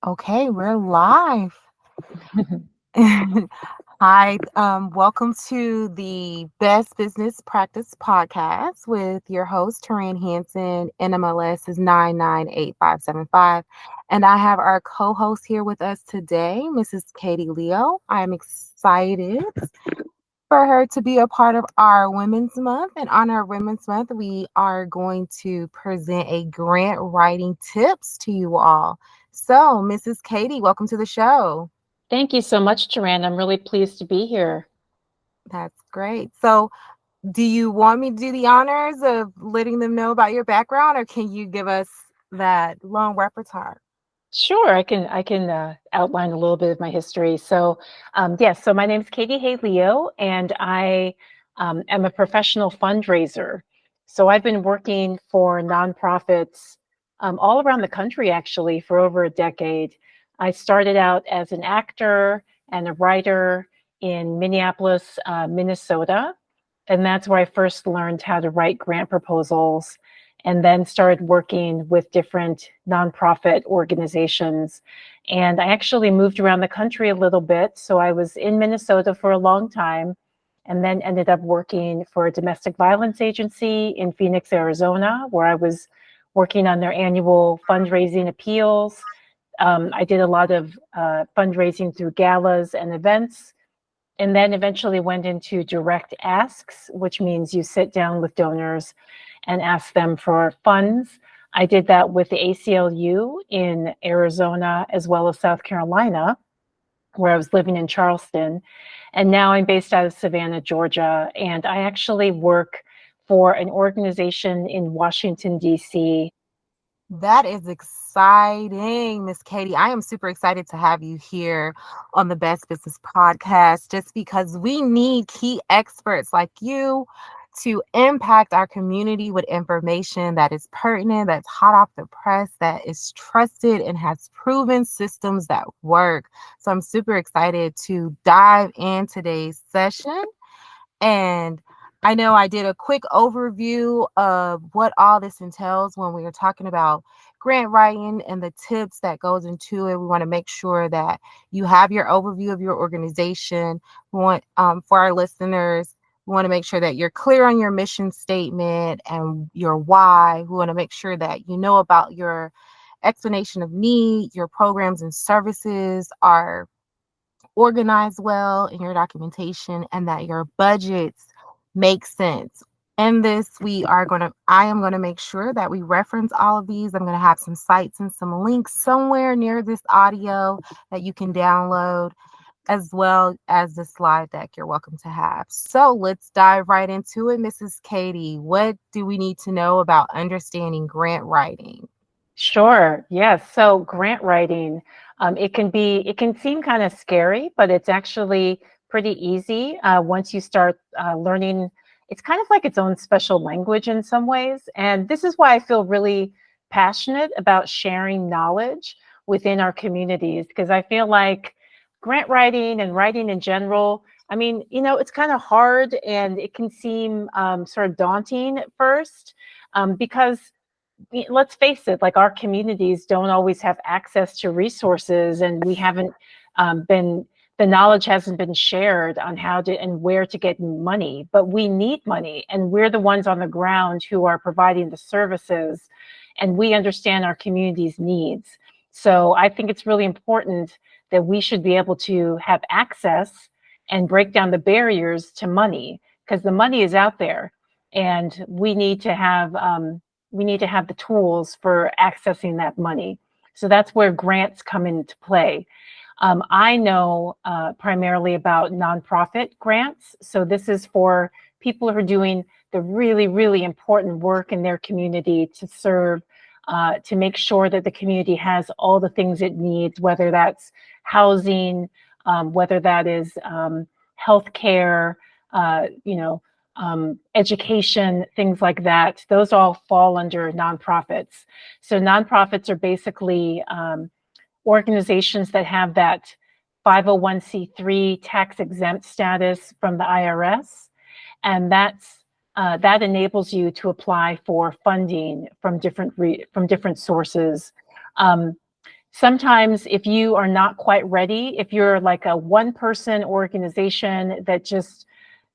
Okay, we're live. Hi, welcome to the Best Business Practice Podcast with your host, Taryn Hanson. NMLS is 998575. And I have our co host here with us today, Mrs. Katie Leo. I'm excited for her to be a part of our Women's Month. And on our Women's Month, we are going to present a grant writing tips to you all. So, Mrs. Katie, welcome to the show. Thank you so much, Joanne. I'm really pleased to be here. That's great. So, do you want me to do the honors of letting them know about your background, or can you give us that long repertoire? Sure, I can outline a little bit of my history. Yes, so my name is Katie Hay Leo, and I am a professional fundraiser. So I've been working for nonprofits all around the country, actually, for over a decade. I started out as an actor and a writer in Minneapolis, Minnesota, and that's where I first learned how to write grant proposals and then started working with different nonprofit organizations. And I actually moved around the country a little bit. So I was in Minnesota for a long time and then ended up working for a domestic violence agency in Phoenix, Arizona, where I was working on their annual fundraising appeals. I did a lot of fundraising through galas and events, and then eventually went into direct asks, which means you sit down with donors and ask them for funds. I did that with the ACLU in Arizona as well as South Carolina, where I was living in Charleston. And now I'm based out of Savannah, Georgia. And I actually work for an organization in Washington, D.C. That is exciting, Miss Katie. I am super excited to have you here on the Best Business Podcast just because we need key experts like you to impact our community with information that is pertinent, that's hot off the press, that is trusted and has proven systems that work. So I'm super excited to dive in today's session. And I know I did a quick overview of what all this entails when we are talking about grant writing and the tips that goes into it. We want to make sure that you have your overview of your organization. We want for our listeners, we want to make sure that you're clear on your mission statement and your why. We want to make sure that you know about your explanation of need, your programs and services are organized well in your documentation, and that your budgets make sense. In this, I am going to make sure that we reference all of these. I'm going to have some sites and some links somewhere near this audio that you can download, as well as the slide deck you're welcome to have. So let's dive right into it. Mrs. Katie, what do we need to know about understanding grant writing? Sure. Yes. So grant writing, it can seem kind of scary, but it's actually pretty easy once you start learning. It's kind of like its own special language in some ways. And this is why I feel really passionate about sharing knowledge within our communities, because I feel like grant writing and writing in general, I mean, it's kind of hard and it can seem sort of daunting at first because let's face it, like our communities don't always have access to resources, and we haven't been the knowledge hasn't been shared on how to and where to get money. But we need money, and we're the ones on the ground who are providing the services, and we understand our community's needs. So I think it's really important that we should be able to have access and break down the barriers to money, because the money is out there, and we need to have the tools for accessing that money. So that's where grants come into play. I know primarily about nonprofit grants. So this is for people who are doing the really, really important work in their community to serve, to make sure that the community has all the things it needs, whether that's housing, whether that is healthcare, you know, education, things like that. Those all fall under nonprofits. So nonprofits are basically organizations that have that 501c3 tax exempt status from the IRS, and that enables you to apply for funding from different sources. Um, Sometimes if you are not quite ready, if you're like a one person organization that just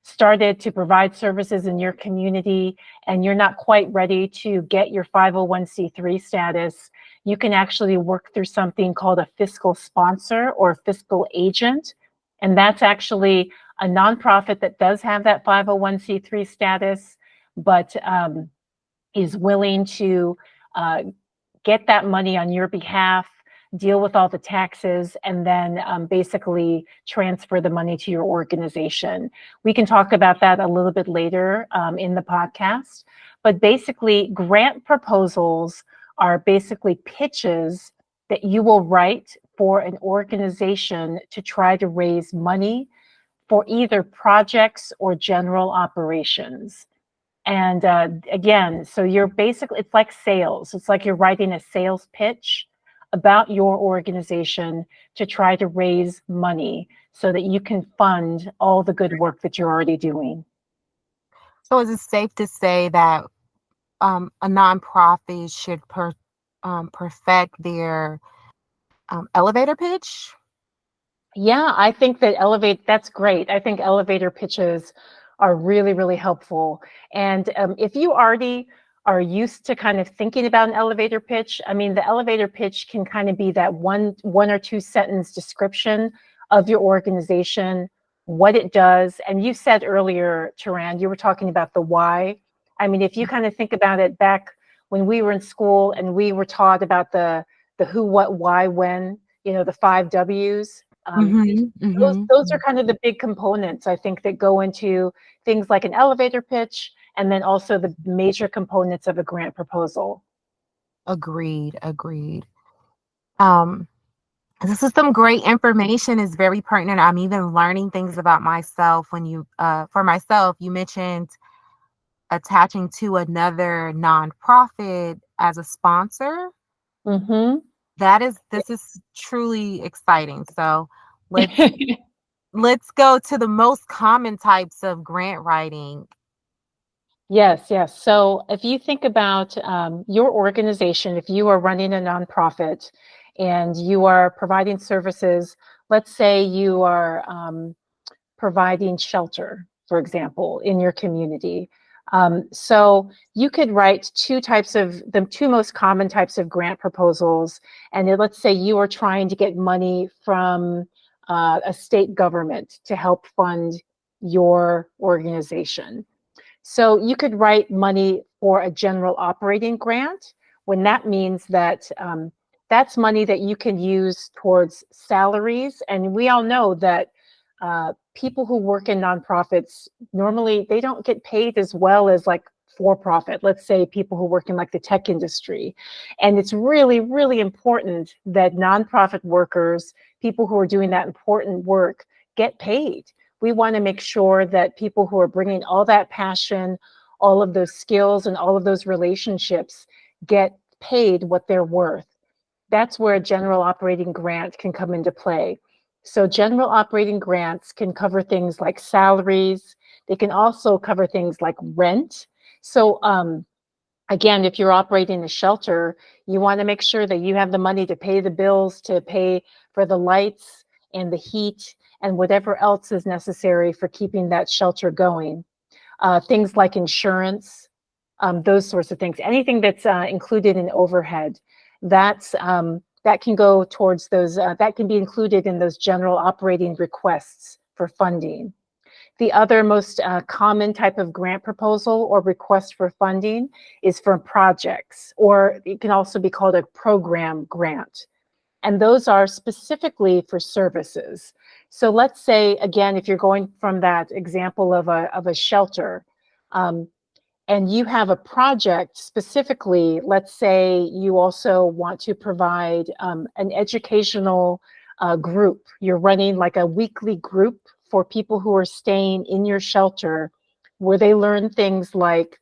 started to provide services in your community and you're not quite ready to get your 501c3 status, you can actually work through something called a fiscal sponsor or fiscal agent. And that's actually a nonprofit that does have that 501c3 status, but is willing to uh, get that money on your behalf, deal with all the taxes, and then basically transfer the money to your organization. We can talk about that a little bit later in the podcast. But basically, grant proposals are basically pitches that you will write for an organization to try to raise money for either projects or general operations. And again, so you're basically, it's like sales. It's like you're writing a sales pitch about your organization to try to raise money so that you can fund all the good work that you're already doing. So is it safe to say that a nonprofit should perfect their elevator pitch? Yeah, I think that that's great. I think elevator pitches are really, really helpful. And if you already are used to kind of thinking about an elevator pitch, I mean, the elevator pitch can kind of be that one or two sentence description of your organization, what it does. And you said earlier, Taran, you were talking about the why. I mean, if you kind of think about it back when we were in school and we were taught about the who, what, why, when, the five W's. Mhm, Those are mhm. kind of the big components, I think, that go into things like an elevator pitch and then also the major components of a grant proposal. Agreed, agreed. Um, this is some great information. It's very pertinent. I'm even learning things about myself when for myself, you mentioned attaching to another nonprofit as a sponsor. Hmm. This is truly exciting. So let's let's go to the most common types of grant writing. Yes, yes. So if you think about your organization, if you are running a nonprofit and you are providing services, let's say you are providing shelter, for example, in your community. So you could write the two most common types of grant proposals. And then let's say you are trying to get money from a state government to help fund your organization. So you could write money for a general operating grant when that means that that's money that you can use towards salaries. And we all know that people who work in nonprofits normally they don't get paid as well as like for profit. Let's say people who work in like the tech industry. And it's really, really important that nonprofit workers, people who are doing that important work, get paid. We want to make sure that people who are bringing all that passion, all of those skills, and all of those relationships get paid what they're worth. That's where a general operating grant can come into play. So, general operating grants can cover things like salaries, they can also cover things like rent. So, again, if you're operating a shelter, you want to make sure that you have the money to pay the bills, to pay for the lights and the heat and whatever else is necessary for keeping that shelter going. Things like insurance, those sorts of things. Anything that's included in overhead, that can go towards those. That can be included in those general operating requests for funding. The other most common type of grant proposal or request for funding is for projects, or it can also be called a program grant. And those are specifically for services. So let's say, again, if you're going from that example of a shelter, um, and you have a project specifically, let's say you also want to provide an educational group. You're running like a weekly group for people who are staying in your shelter where they learn things like,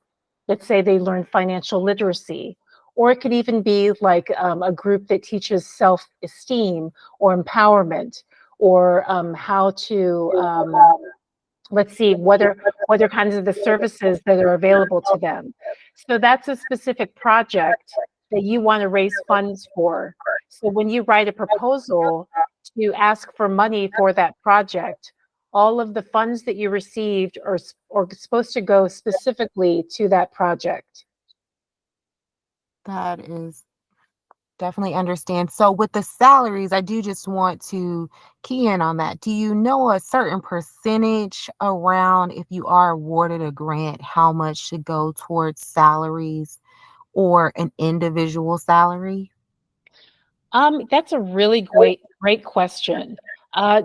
let's say they learn financial literacy, or it could even be like a group that teaches self-esteem or empowerment or how to let's see what are kinds of the services that are available to them. So that's a specific project that you want to raise funds for. So when you write a proposal to ask for money for that project, all of the funds that you received are supposed to go specifically to that project. That is definitely understand. So with the salaries, I do just want to key in on that. Do you know a certain percentage around if you are awarded a grant, how much should go towards salaries or an individual salary? That's a really great question.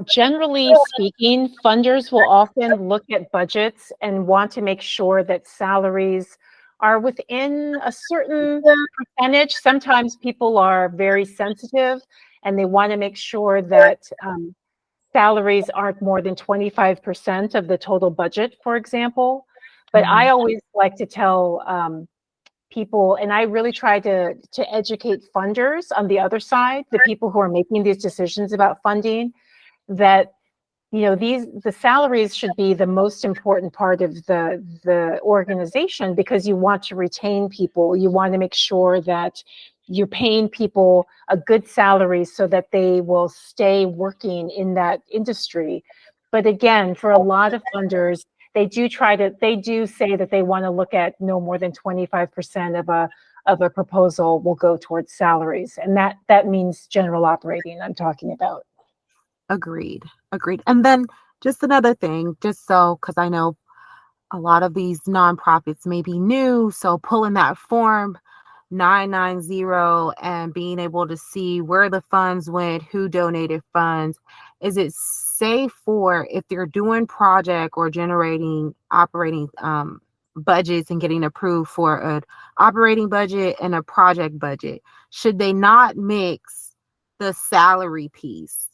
Generally speaking, funders will often look at budgets and want to make sure that salaries are within a certain percentage. Sometimes people are very sensitive and they want to make sure that salaries aren't more than 25% of the total budget, for example. But I Mhm. always like to tell people, and I really try to educate funders on the other side, the people who are making these decisions about funding, that the salaries should be the most important part of the organization, because you want to retain people. You want to make sure that you're paying people a good salary so that they will stay working in that industry. But again, for a lot of funders, they do say that they want to look at no more than 25% of a proposal will go towards salaries, and that means general operating I'm talking about. Agreed. Agreed. And then just another thing, just so, because I know a lot of these nonprofits may be new. So pulling that form 990 and being able to see where the funds went, who donated funds, is it safe for if they're doing project or generating operating budgets and getting approved for an operating budget and a project budget? Should they not mix the salary piece?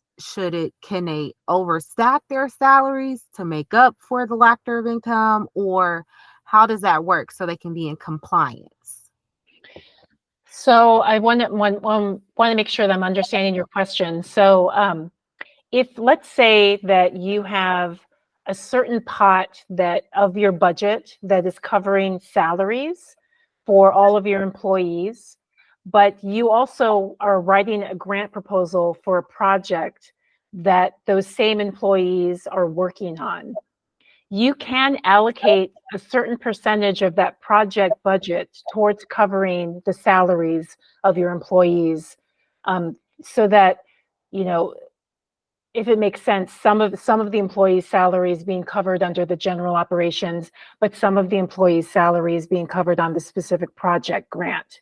Can they overstack their salaries to make up for the lack of income, or how does that work so they can be in compliance? So I want to make sure that I'm understanding your question. So if, let's say that you have a certain pot that of your budget that is covering salaries for all of your employees, but you also are writing a grant proposal for a project that those same employees are working on, you can allocate a certain percentage of that project budget towards covering the salaries of your employees, so that, you know, if it makes sense, some of the employees' salaries being covered under the general operations, but some of the employees' salaries being covered on the specific project grant.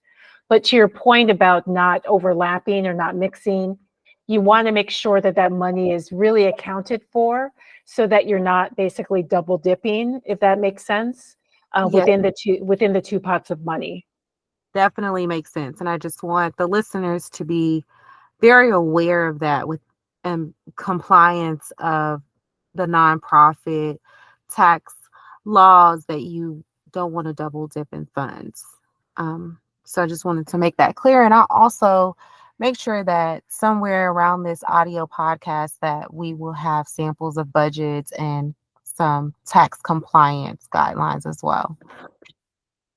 But to your point about not overlapping or not mixing, you want to make sure that that money is really accounted for, so that you're not basically double dipping, if that makes sense, Yeah, within the two pots of money. definitely makes sense. And I just want the listeners to be very aware of that with compliance of the nonprofit tax laws, that you don't want to double dip in funds. So I just wanted to make that clear. And I'll also make sure that somewhere around this audio podcast that we will have samples of budgets and some tax compliance guidelines as well.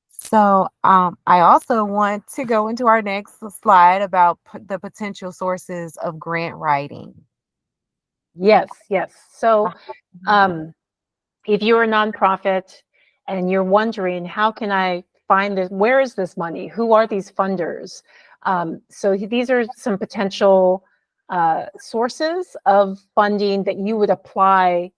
So I also want to go into our next slide about the potential sources of grant writing. Yes, yes. So um, if you're a nonprofit and you're wondering, how can I find this? Where is this money? Who are these funders? So these are some potential sources of funding that you would apply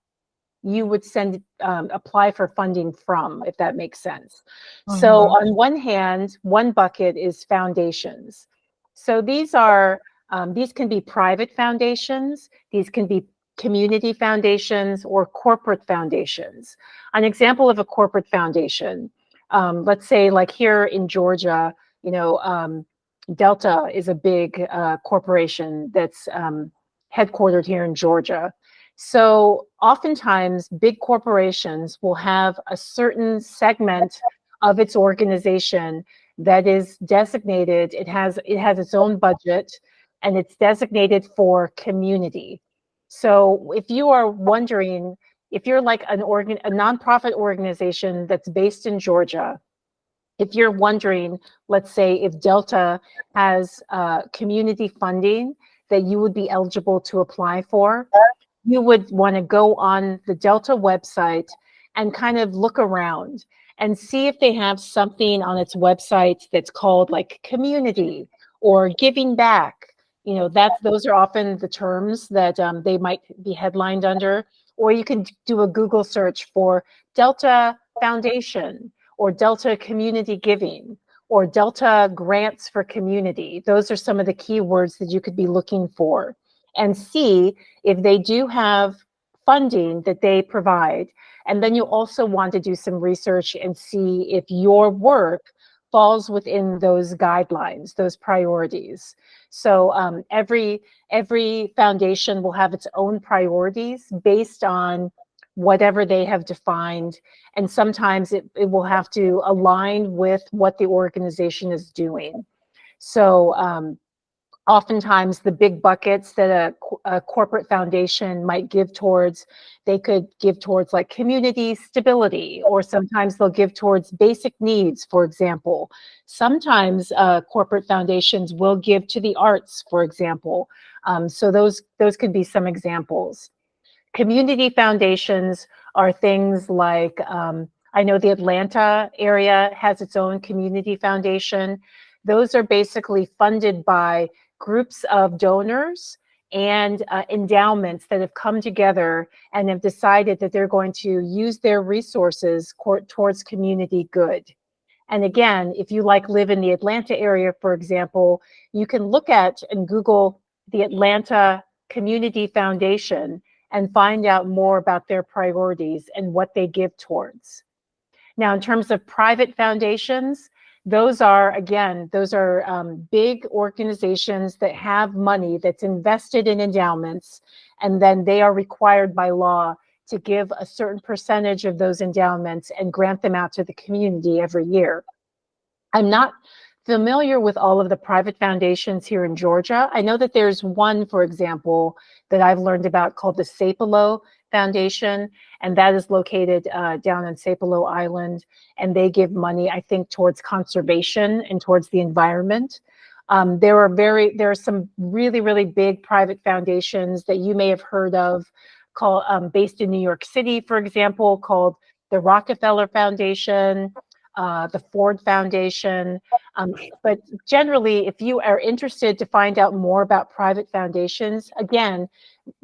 for funding from, if that makes sense. So Mhm. on one hand, one bucket is foundations. So these can be private foundations, these can be community foundations, or corporate foundations. An example of a corporate foundation, let's say like here in Georgia, you know, Delta is a big corporation that's headquartered here in Georgia. So oftentimes, big corporations will have a certain segment of its organization that is designated. It has its own budget, and it's designated for community. So if you are wondering, if you're like a nonprofit organization that's based in Georgia, If you're wondering, let's say if Delta has community funding that you would be eligible to apply for, you would want to go on the Delta website and kind of look around and see if they have something on its website that's called like community or giving back. You know, that's those are often the terms that they might be headlined under. Or you can do a Google search for Delta Foundation or Delta Community Giving or Delta Grants for Community. Those are some of the keywords that you could be looking for and see if they do have funding that they provide. And then you also want to do some research and see if your work falls within those guidelines, those priorities. So every foundation will have its own priorities based on whatever they have defined. And sometimes it will have to align with what the organization is doing. So oftentimes the big buckets that a corporate foundation might give towards, they could give towards like community stability, or sometimes they'll give towards basic needs, for example. Sometimes corporate foundations will give to the arts, for example. So those could be some examples. Community foundations are things like, I know the Atlanta area has its own community foundation. Those are basically funded by groups of donors and endowments that have come together and have decided that they're going to use their resources towards community good. And again, if you like live in the Atlanta area, for example, you can look at and Google the Atlanta Community Foundation and find out more about their priorities and what they give towards. Now, in terms of private foundations, those are, again, those are big organizations that have money that's invested in endowments, and then they are required by law to give a certain percentage of those endowments and grant them out to the community every year. I'm not familiar with all of the private foundations here in Georgia. I know that there's one, for example, that I've learned about called the Sapelo Foundation, and that is located down in Sapelo Island, and they give money, I think, towards conservation and towards the environment. There are some really, really big private foundations that you may have heard of, based in New York City, for example, called the Rockefeller Foundation, the Ford Foundation. But generally, if you are interested to find out more about private foundations, again,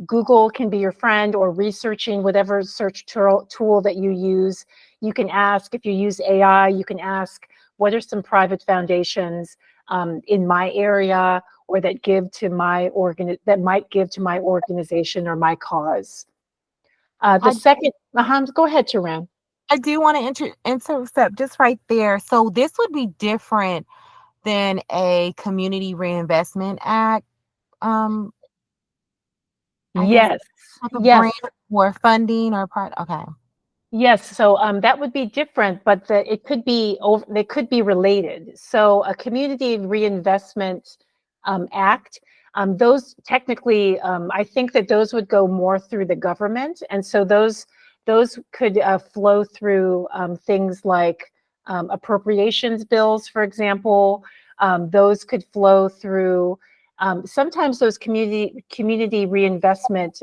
Google can be your friend, or researching whatever search tool that you use. You can ask, if you use AI, you can ask, what are some private foundations in my area, or that give to my that might give to my organization or my cause. The I second, go ahead, Taran. I do want to intercept just right there. So this would be different than a community reinvestment act. Um, I guess Yes, type of yes. grant or funding or part. Okay. Yes, so that would be different, but it could be they could be related. So a community reinvestment act, those technically, I think that those would go more through the government, and so those could flow through things like appropriations bills, for example. Those could flow through. Sometimes those community reinvestment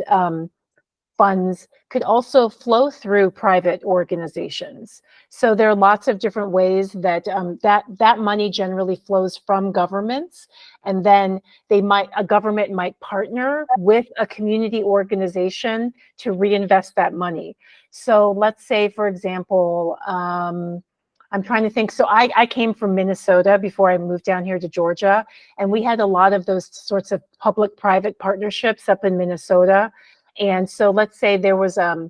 funds could also flow through private organizations. So there are lots of different ways that that money generally flows from governments, and then a government might partner with a community organization to reinvest that money. So let's say, for example, I'm trying to think. So I came from Minnesota before I moved down here to Georgia, and we had a lot of those sorts of public-private partnerships up in Minnesota. And so let's say there was a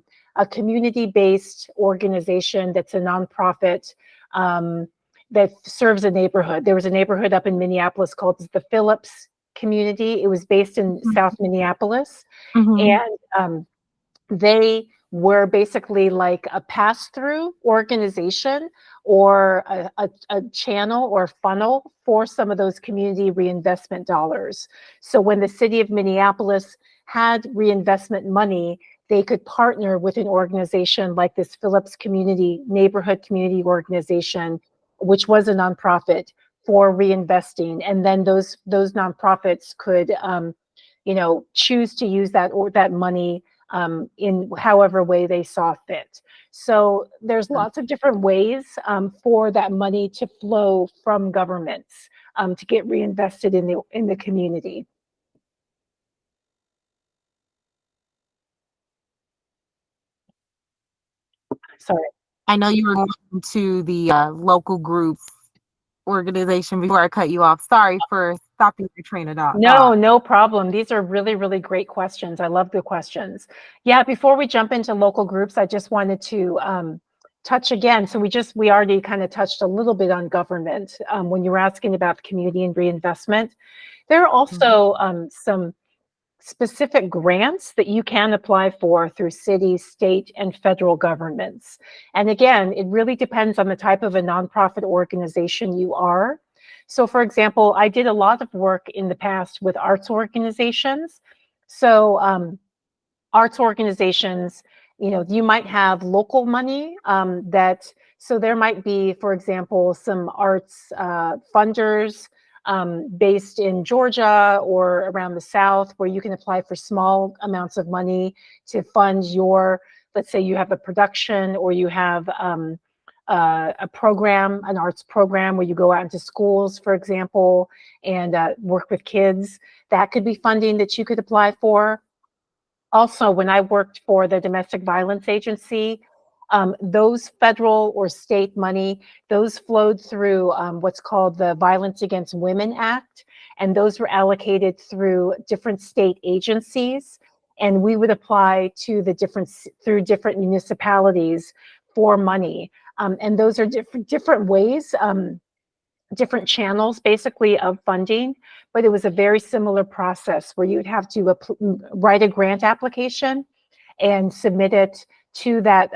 community-based organization that's a nonprofit that serves a neighborhood. There was a neighborhood up in Minneapolis called the Phillips community. It was based in South Minneapolis. Mm-hmm. And they were basically like a pass-through organization, or a channel or funnel for some of those community reinvestment dollars. So when the city of Minneapolis had reinvestment money, they could partner with an organization like this Phillips Community Neighborhood Community Organization, which was a nonprofit, for reinvesting, and then those nonprofits could choose to use that money in however way they saw fit. So there's lots of different ways for that money to flow from governments to get reinvested in the community. Sorry. I know you were going to the local groups organization before I cut you off. Sorry for stopping your train of No, thought. no problem. These are really, really great questions. I love the questions. Yeah, before we jump into local groups, I just wanted to touch again. So we already kind of touched a little bit on government when you were asking about community and reinvestment. There are Mhm. also some specific grants that you can apply for through city, state, and federal governments. And again, it really depends on the type of a nonprofit organization you are. So, for example, I did a lot of work in the past with arts organizations. So, arts organizations, you might have local money so there might be, for example, some arts funders based in Georgia or around the South where you can apply for small amounts of money to fund let's say you have a production or you have a program, an arts program where you go out into schools, for example, and work with kids. That could be funding that you could apply for. Also, when I worked for the Domestic Violence Agency, those federal or state money, those flowed through what's called the Violence Against Women Act, and those were allocated through different state agencies, and we would apply through different municipalities for money, and those are different ways. Different channels basically of funding, but it was a very similar process where you'd have to write a grant application and submit it to that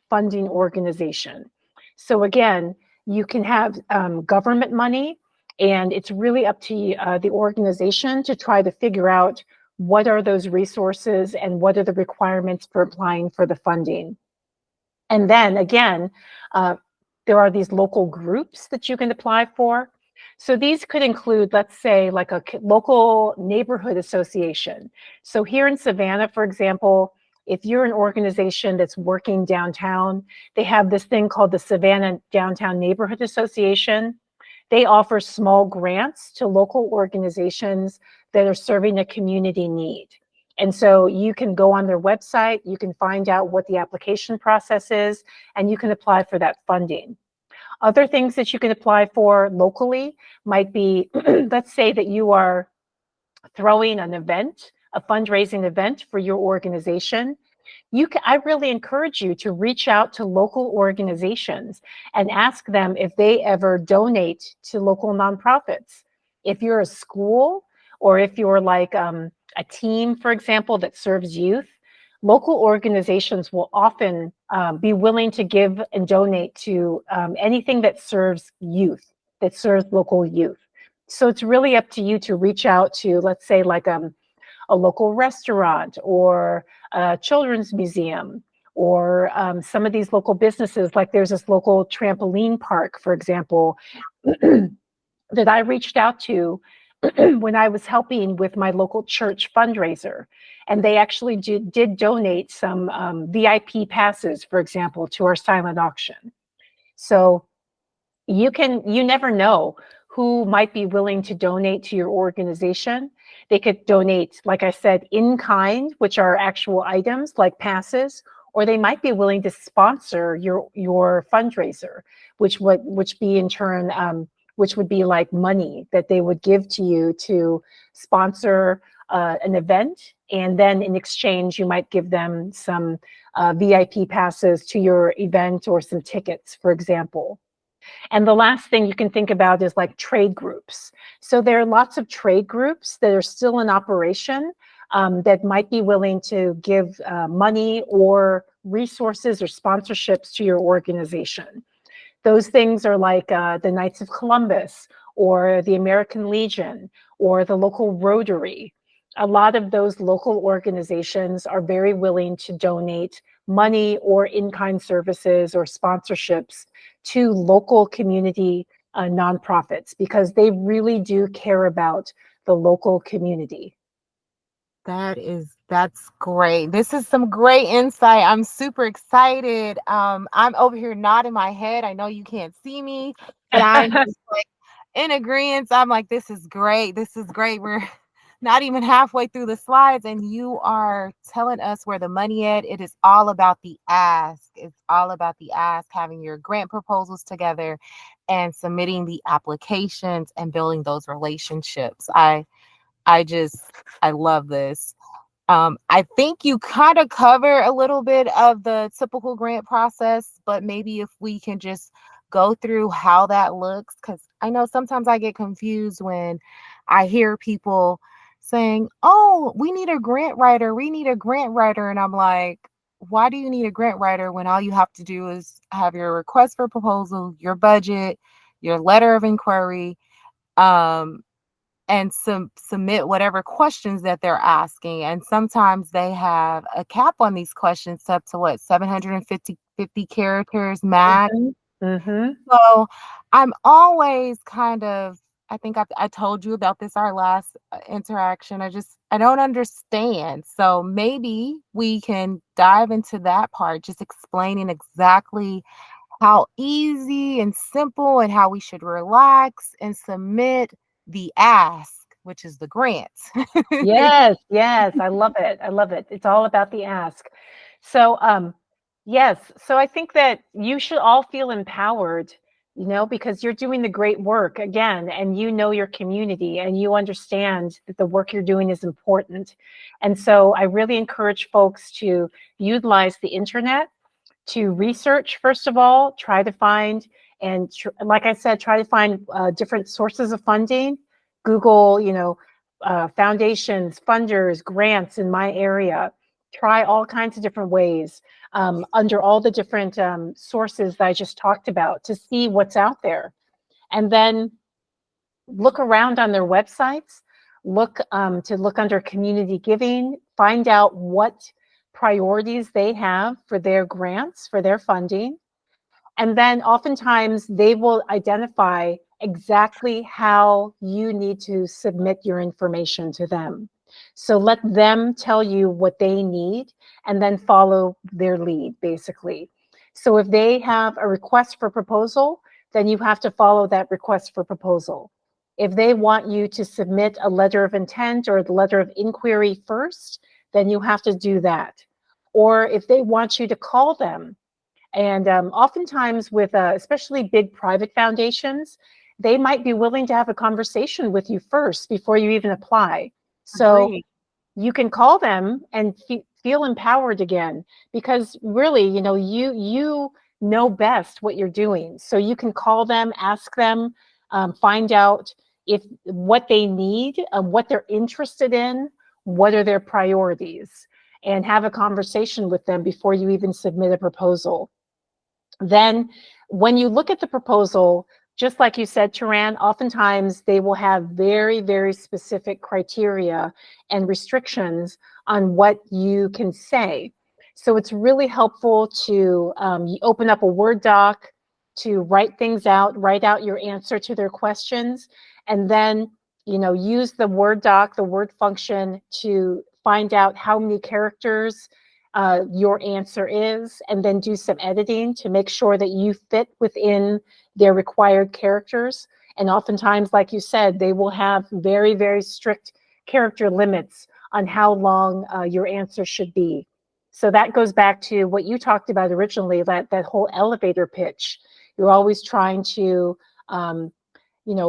funding organization. So again, you can have government money, and it's really up to the organization to try to figure out what are those resources and what are the requirements for applying for the funding. And then again, uh, there are these local groups that you can apply for. So these could include, let's say, like a local neighborhood association. So here in Savannah, for example, if you're an organization that's working downtown, they have this thing called the Savannah Downtown Neighborhood Association. They offer small grants to local organizations that are serving a community need. And so you can go on their website, you can find out what the application process is, and you can apply for that funding. Other things that you can apply for locally might be, let's say that you are throwing an event, a fundraising event for your organization. I really encourage you to reach out to local organizations and ask them if they ever donate to local nonprofits. If you're a school or if you're like a team, for example, that serves youth, local organizations will often be willing to give and donate to anything that serves youth, that serves local youth. So it's really up to you to reach out to, let's say, like a local restaurant or a children's museum or some of these local businesses. Like there's this local trampoline park, for example, that I reached out to when I was helping with my local church fundraiser. And they actually did donate some VIP passes, for example, to our silent auction. So you never know who might be willing to donate to your organization. They could donate, like I said, in kind, which are actual items like passes, or they might be willing to sponsor your fundraiser, which be in turn which would be like money that they would give to you to sponsor an event, and then in exchange you might give them some VIP passes to your event or some tickets, for example. And the last thing you can think about is like trade groups. So there are lots of trade groups that are still in operation that might be willing to give money or resources or sponsorships to your organization. Those things are like the Knights of Columbus or the American Legion or the local Rotary. A lot of those local organizations are very willing to donate money or in-kind services or sponsorships to local community nonprofits, because they really do care about the local community. That's great. This is some great insight. I'm super excited. I'm over here nodding my head. I know you can't see me, but I'm just like in agreement. I'm like, this is great. This is great. We're not even halfway through the slides, and you are telling us where the money at. It is all about the ask. It's all about the ask, having your grant proposals together and submitting the applications and building those relationships. I just I love this. I think you kind of cover a little bit of the typical grant process, but maybe if we can just go through how that looks, because I know sometimes I get confused when I hear people saying, "Oh, we need a grant writer. We need a grant writer," and I'm like, "Why do you need a grant writer when all you have to do is have your request for proposal, your budget, your letter of inquiry?" Um, and submit whatever questions that they're asking. And sometimes they have a cap on these questions up to what, 750 characters max. Mhm. Mhm. So I'm always kind of, I think I told you about this our last interaction. I don't understand. So maybe we can dive into that part, just explaining exactly how easy and simple and how we should relax and submit the ask, which is the grant. Yes, yes, I love it. I love it. It's all about the ask. So, yes, so I think that you should all feel empowered, because you're doing the great work again, and you know your community, and you understand that the work you're doing is important. And so I really encourage folks to utilize the internet to research, first of all, try to find, and like I said, try to find different sources of funding. Google, foundations, funders, grants in my area. Try all kinds of different ways under all the different sources that I just talked about to see what's out there. And then look around on their websites, look under community giving, find out what priorities they have for their grants, for their funding, and then oftentimes they will identify exactly how you need to submit your information to them. So let them tell you what they need and then follow their lead, basically. So if they have a request for proposal, then you have to follow that request for proposal. If they want you to submit a letter of intent or the letter of inquiry first, then you have to do that. Or if they want you to call them, and oftentimes, with especially big private foundations, they might be willing to have a conversation with you first before you even apply. So Agree. you can call them and feel empowered again, because really, you know best what you're doing. So you can call them, ask them, find out if what they need, what they're interested in, what are their priorities, and have a conversation with them before you even submit a proposal. Then, when you look at the proposal, just like you said, Turan, oftentimes they will have very, very specific criteria and restrictions on what you can say. So it's really helpful to you open up a Word doc to write things out, write out your answer to their questions, and then use the Word doc, the Word function, to find out how many characters your answer is, and then do some editing to make sure that you fit within their required characters. And oftentimes, like you said, they will have very, very strict character limits on how long your answer should be. So that goes back to what you talked about originally, that whole elevator pitch. You're always trying to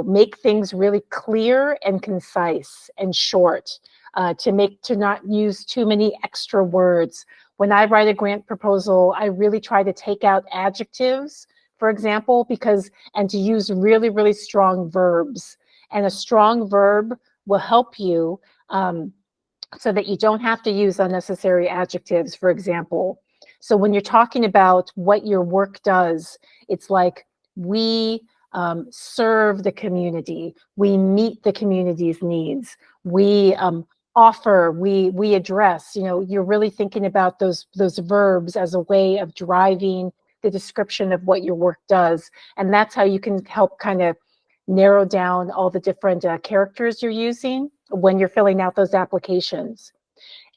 make things really clear and concise and short, to not use too many extra words. When I write a grant proposal, I really try to take out adjectives, for example, and to use really, really strong verbs. And a strong verb will help you, so that you don't have to use unnecessary adjectives, for example. So when you're talking about what your work does, it's like, we serve the community, we meet the community's needs, we offer, we address. You know, you're really thinking about those verbs as a way of driving the description of what your work does, and that's how you can help kind of narrow down all the different characters you're using when you're filling out those applications.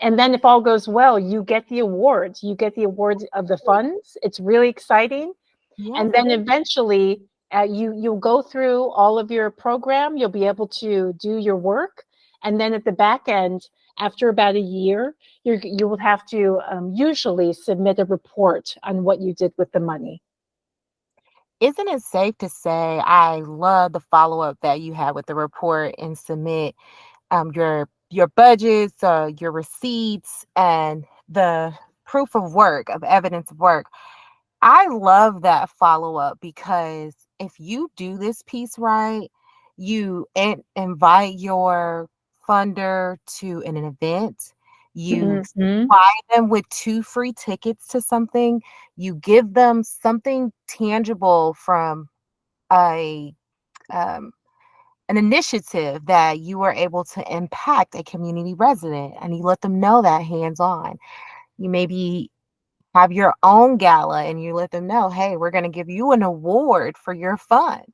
And then if all goes well, you get the awards. You get the awards of the funds. It's really exciting. Yes, And it then is. eventually, you'll go through all of your program. You'll be able to do your work, and then at the back end, after about a year, you will have to usually submit a report on what you did with the money. Isn't it safe to say I love the follow-up that you had with the report and submit your budgets, your receipts, and the proof of work, of evidence of work. I love that follow up because if you do this piece right, you invite your funder to an event, you Hmm. buy them with two free tickets to something, you give them something tangible from a um, an initiative that you were able to impact a community resident, and you let them know that hands on. You maybe have your own gala and you let them know, hey, we're going to give you an award for your fund.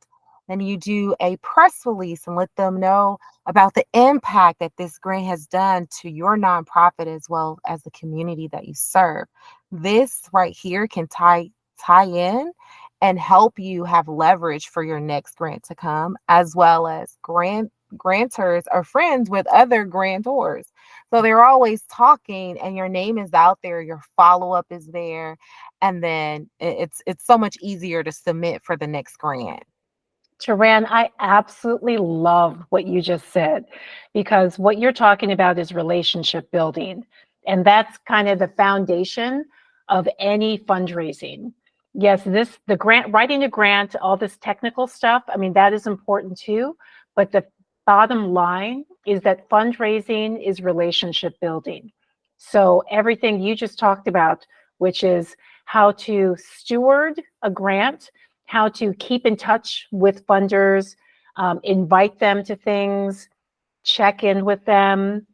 Then you do a press release and let them know about the impact that this grant has done to your nonprofit as well as the community that you serve. This right here can tie in and help you have leverage for your next grant to come, as well as grantors are friends with other grantors. So they're always talking and your name is out there, your follow-up is there, and then it's so much easier to submit for the next grant. Taran, I absolutely love what you just said, because what you're talking about is relationship building. And that's kind of the foundation of any fundraising. Yes, the grant, writing a grant, all this technical stuff, I mean, that is important too. But the bottom line is that fundraising is relationship building. So everything you just talked about, which is how to steward a grant, how to keep in touch with funders, invite them to things, check in with them,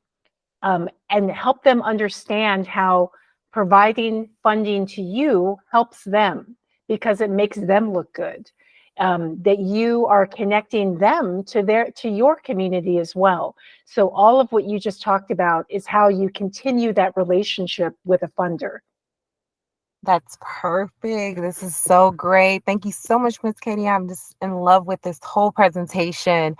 and help them understand how providing funding to you helps them because it makes them look good. That you are connecting them to your community as well. So all of what you just talked about is how you continue that relationship with a funder. That's perfect. This is so great. Thank you so much, Miss Katie. I'm just in love with this whole presentation.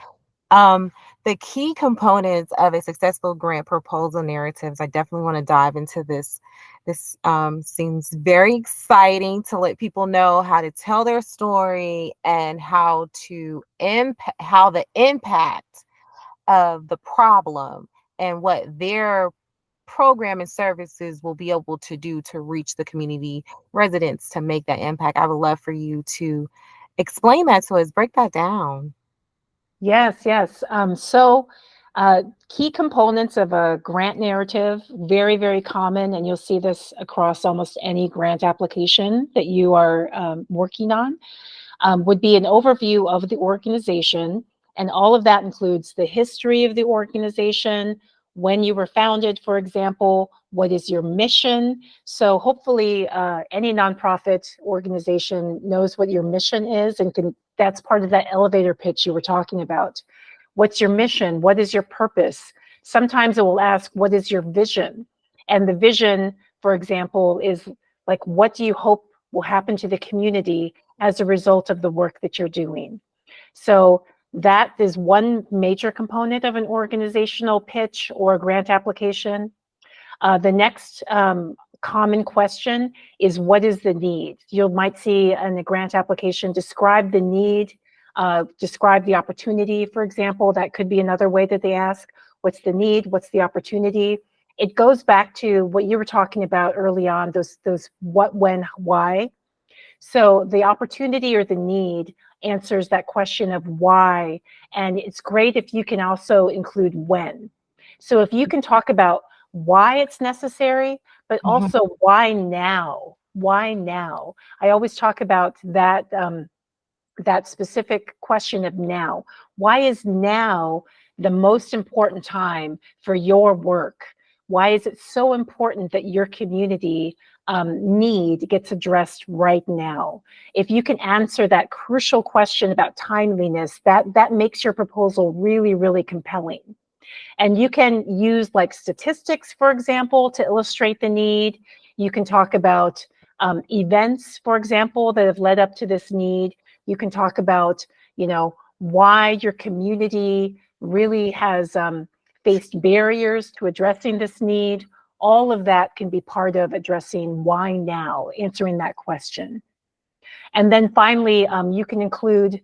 Um, the key components of a successful grant proposal narratives, I definitely want to dive into this. This seems very exciting to let people know how to tell their story and how the impact of the problem and what their program and services will be able to do to reach the community residents to make that impact. I would love for you to explain that to us, break that down. Yes, yes. So, key components of a grant narrative, very, very common, and you'll see this across almost any grant application that you are working on, would be an overview of the organization. And all of that includes the history of the organization, when you were founded, for example, what is your mission. So hopefully any nonprofit organization knows what your mission is and can, that's part of that elevator pitch you were talking about. What's your mission? What is your purpose? Sometimes it will ask, what is your vision? And the vision, for example, is like, what do you hope will happen to the community as a result of the work that you're doing? So that is one major component of an organizational pitch or a grant application. The next common question is, what is the need? You might see in a grant application, describe the need, describe the opportunity, for example. That could be another way that they ask, what's the need? What's the opportunity? It goes back to what you were talking about early on, those what, when, why. So the opportunity or the need answers that question of why. And it's great if you can also include when. So if you can talk about why it's necessary, but Mhm. also why now? Why now? I always talk about that that specific question of now. Why is now the most important time for your work? Why is it so important that your community need gets addressed right now? If you can answer that crucial question about timeliness, that makes your proposal really, really compelling. And you can use like statistics, for example, to illustrate the need. You can talk about events, for example, that have led up to this need. You can talk about, why your community really has faced barriers to addressing this need. All of that can be part of addressing why now, answering that question. And then finally, you can include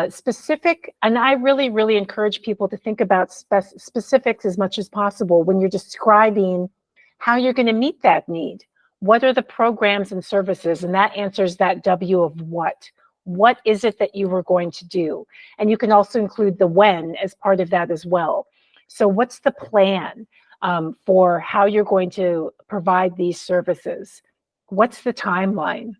specific, and I really, really encourage people to think about specifics as much as possible when you're describing how you're going to meet that need. What are the programs and services? And that answers that W of what. What is it that you were going to do? And you can also include the when as part of that as well. So what's the plan for how you're going to provide these services? What's the timeline?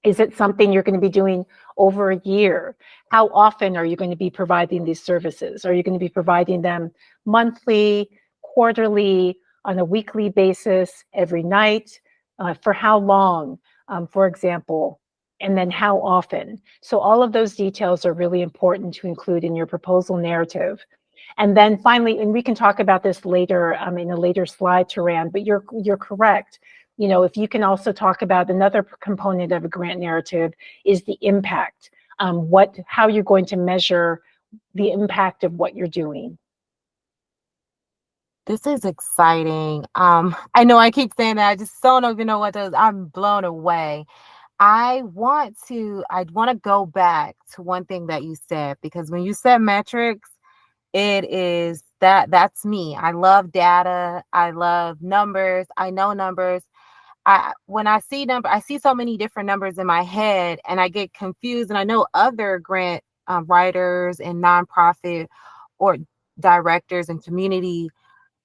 Is it something you're going to be doing over a year? How often are you going to be providing these services? Are you going to be providing them monthly, quarterly, on a weekly basis, every night? For how long, for example? And then how often? So all of those details are really important to include in your proposal narrative. And then finally, and we can talk about this later in a later slide, Taran, but you're correct. If you can also talk about another component of a grant narrative is the impact, how you're going to measure the impact of what you're doing. This is exciting. I know I keep saying that. I just don't even know what those. I'm blown away. I want to go back to one thing that you said, because when you said metrics, it is that's me. I love data. I love numbers. I know numbers. When I see I see so many different numbers in my head, and I get confused. And I know other grant writers and nonprofit or directors and community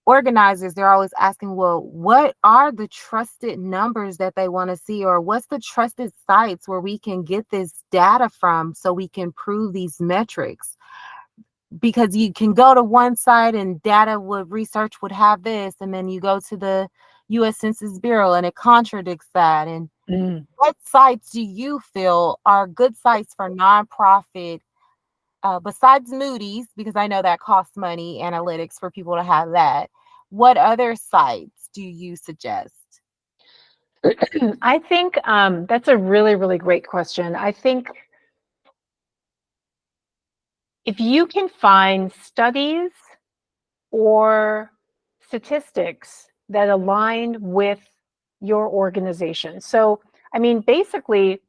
organizers, they're always asking, well, what are the trusted numbers that they want to see, or what's the trusted sites where we can get this data from so we can prove these metrics? Because you can go to one site and research would have this, and then you go to the US Census Bureau and it contradicts that. And what sites do you feel are good sites for nonprofit, besides Moody's, because I know that costs money, analytics for people to have that? What other sites do you suggest? I think that's a really, really great question. I think if you can find studies or statistics that align with your organization. So, I mean, basically,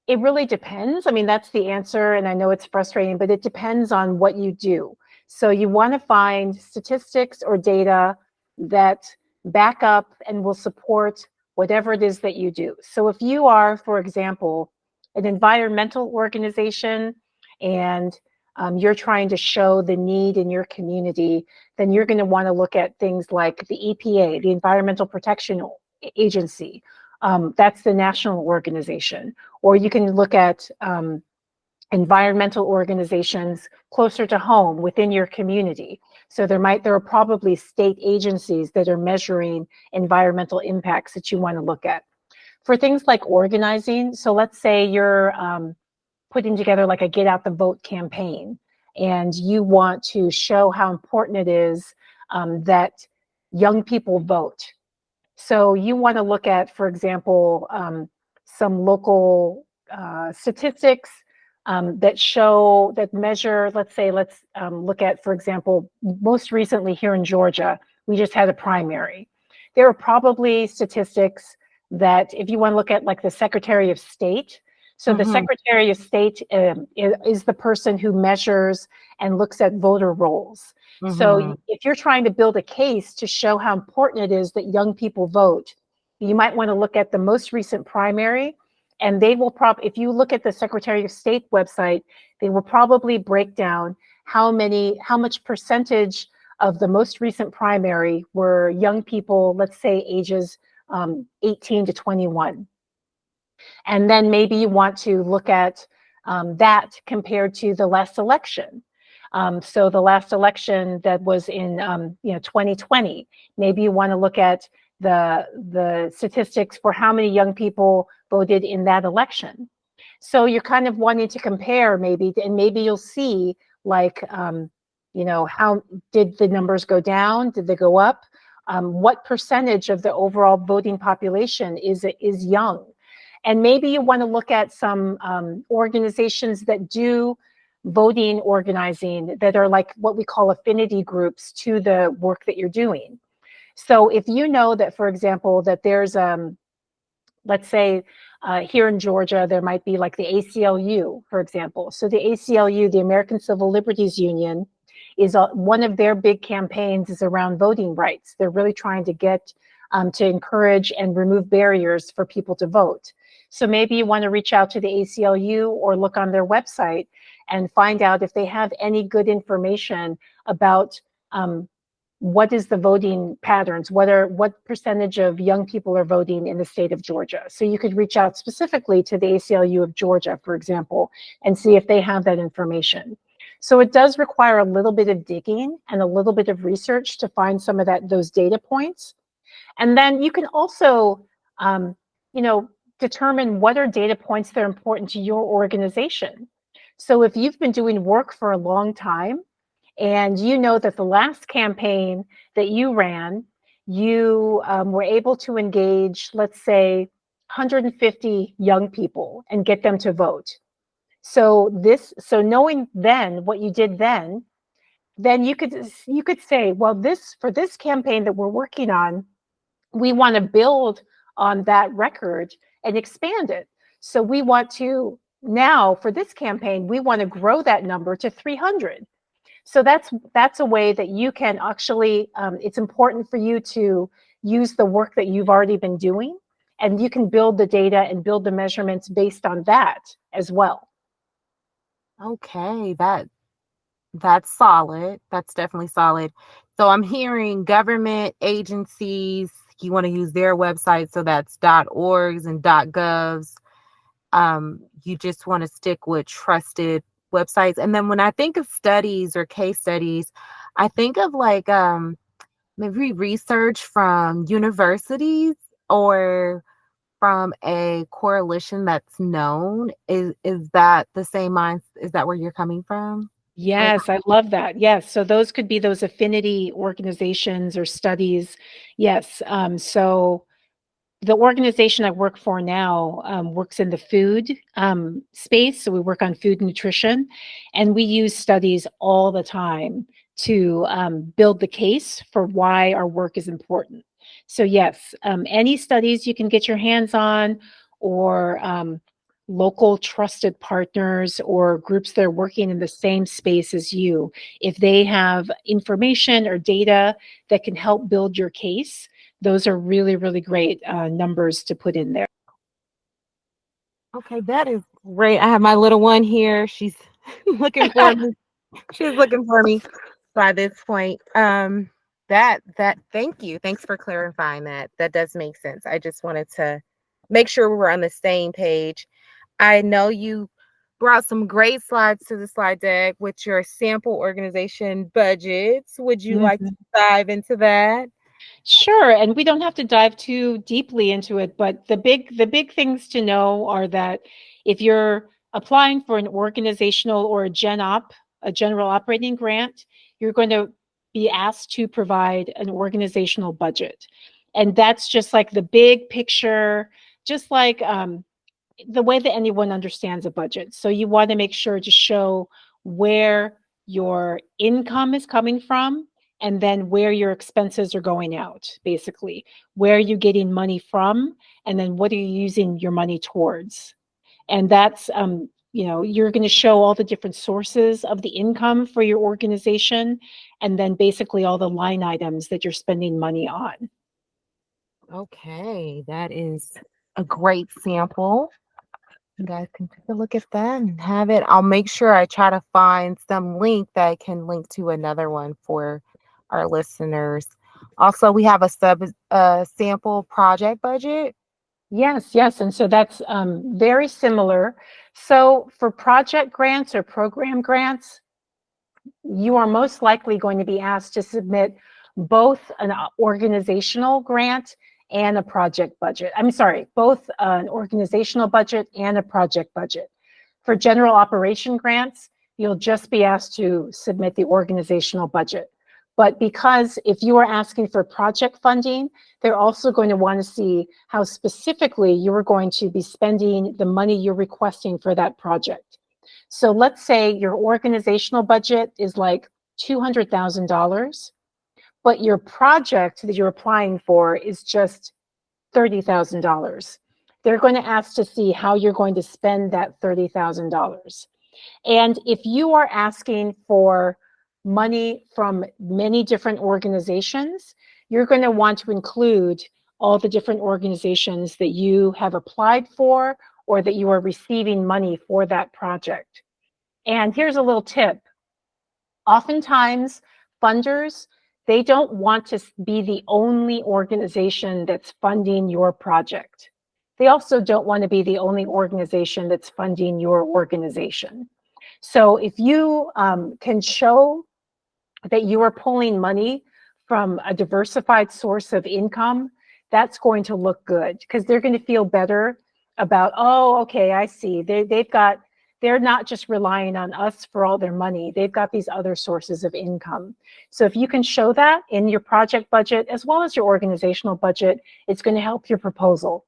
it really depends. I mean, that's the answer. And I know it's frustrating, but it depends on what you do. So you want to find statistics or data that back up and will support whatever it is that you do. So if you are, for example, an environmental organization and you're trying to show the need in your community, then you're going to want to look at things like the EPA, the Environmental Protection Agency. That's the national organization. Or you can look at environmental organizations closer to home within your community. So there are probably state agencies that are measuring environmental impacts that you want to look at. For things like organizing, so let's say you're putting together like a get out the vote campaign, and you want to show how important it is that young people vote. So you want to look at, for example, some local statistics that measure, let's look at, for example, most recently here in Georgia, we just had a primary. There are probably statistics that if you want to look at like the Secretary of State, so the Mm-hmm. Secretary of State is the person who measures and looks at voter rolls. So Mm-hmm. if you're trying to build a case to show how important it is that young people vote, you might want to look at the most recent primary, and they will if you look at the Secretary of State website, they will probably break down how much percentage of the most recent primary were young people, let's say ages 18 to 21. And then maybe you want to look at that compared to the last election. So the last election that was in 2020, maybe you want to look at the statistics for how many young people voted in that election. So you're kind of wanting to compare maybe, and maybe you'll see like how did the numbers go down? Did they go up? What percentage of the overall voting population is young? And maybe you want to look at some organizations that do voting organizing that are like what we call affinity groups to the work that you're doing. So if you know that, for example, that there's let's say here in Georgia, there might be like the ACLU, for example. So the ACLU, the American Civil Liberties Union, is one of their big campaigns is around voting rights. They're really trying to get to encourage and remove barriers for people to vote. So maybe you want to reach out to the ACLU or look on their website and find out if they have any good information about what is the voting patterns, what percentage of young people are voting in the state of Georgia. So you could reach out specifically to the ACLU of Georgia, for example, and see if they have that information. So it does require a little bit of digging and a little bit of research to find some of those data points. And then you can also, you know, determine what are data points that are important to your organization. So if you've been doing work for a long time, and you know that the last campaign that you ran, you were able to engage, let's say, 150 young people and get them to vote. So knowing then what you did then you could say, well, for this campaign that we're working on, we want to build on that record and expand it. So we want to now for this campaign, we want to grow that number to 300. So that's a way that you can actually, it's important for you to use the work that you've already been doing, and you can build the data and build the measurements based on that as well. Okay, that's solid. That's definitely solid. So I'm hearing government agencies, you want to use their website, so that's .orgs and .govs. You just want to stick with trusted websites. And then when I think of studies or case studies, I think of like maybe research from universities or from a coalition that's known. Is that the same mind? Is that where you're coming from? Right. Yes, I love that. Yes, so those could be those affinity organizations or studies. Yes, so the organization I work for now works in the food space. So we work on food nutrition, and we use studies all the time to build the case for why our work is important. So, yes, any studies you can get your hands on, or local trusted partners or groups that are working in the same space as you, if they have information or data that can help build your case, those are really, really great numbers to put in there. Okay, that is great. I have my little one here. She's looking for me. She's looking for me by this point. That thank you. Thanks for clarifying that. That does make sense. I just wanted to make sure we were on the same page. I know you brought some great slides to the slide deck with your sample organization budgets. Would you like to Mhm. dive into that? Sure, and we don't have to dive too deeply into it, but the big things to know are that if you're applying for an organizational or a general operating grant, you're going to be asked to provide an organizational budget. And that's just like the big picture, just like the way that anyone understands a budget. So you want to make sure to show where your income is coming from, and then where your expenses are going out, basically. Where are you getting money from, and then what are you using your money towards? And that's you're going to show all the different sources of the income for your organization, and then basically all the line items that you're spending money on. Okay, that is a great sample. You guys can take a look at that and have it. I'll make sure I try to find some link that can link to another one for our listeners. Also, we have a sample project budget. Yes, yes. And so that's very similar. So for project grants or program grants, you are most likely going to be asked to submit both an organizational grant and a project budget. I'm sorry, both an organizational budget and a project budget. For general operation grants, you'll just be asked to submit the organizational budget. But because if you are asking for project funding, they're also going to want to see how specifically you are going to be spending the money you're requesting for that project. So let's say your organizational budget is like $200,000, but your project that you're applying for is just $30,000. They're going to ask to see how you're going to spend that $30,000. And if you are asking for money from many different organizations, you're going to want to include all the different organizations that you have applied for or that you are receiving money for that project. And here's a little tip. Oftentimes, funders, they don't want to be the only organization that's funding your project. They also don't want to be the only organization that's funding your organization. So if you can show that you are pulling money from a diversified source of income, that's going to look good because they're going to feel better about, oh, okay, I see. They're not just relying on us for all their money. They've got these other sources of income. So if you can show that in your project budget as well as your organizational budget, it's going to help your proposal.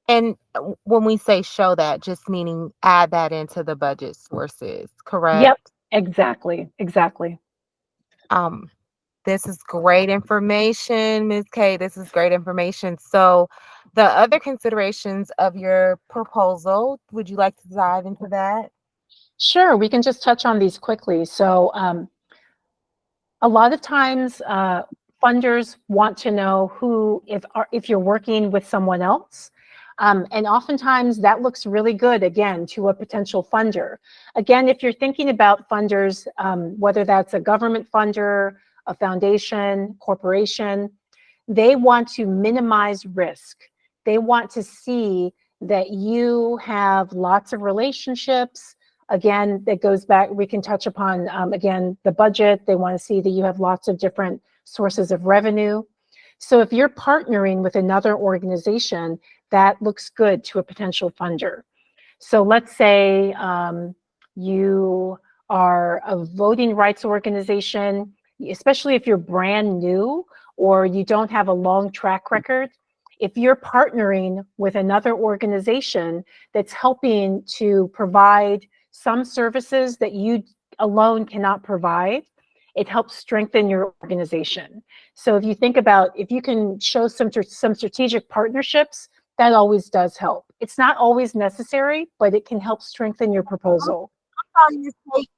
And when we say show that, just meaning add that into the budget sources, correct? Yep, exactly, exactly. Um, this is great information, Ms. K. This is great information. So, the other considerations of your proposal, would you like to dive into that? Sure, we can just touch on these quickly. So a lot of times funders want to know if you're working with someone else. And oftentimes that looks really good, again, to a potential funder. Again, if you're thinking about funders, whether that's a government funder, a foundation, corporation, they want to minimize risk. They want to see that you have lots of relationships. Again, that goes back, we can touch upon, again, the budget. They want to see that you have lots of different sources of revenue. So if you're partnering with another organization, that looks good to a potential funder. So let's say you are a voting rights organization, especially if you're brand new or you don't have a long track record. If you're partnering with another organization that's helping to provide some services that you alone cannot provide, it helps strengthen your organization. So if you think about, if you can show some strategic partnerships, that always does help. It's not always necessary, but it can help strengthen your proposal. Sorry, Miss Kate.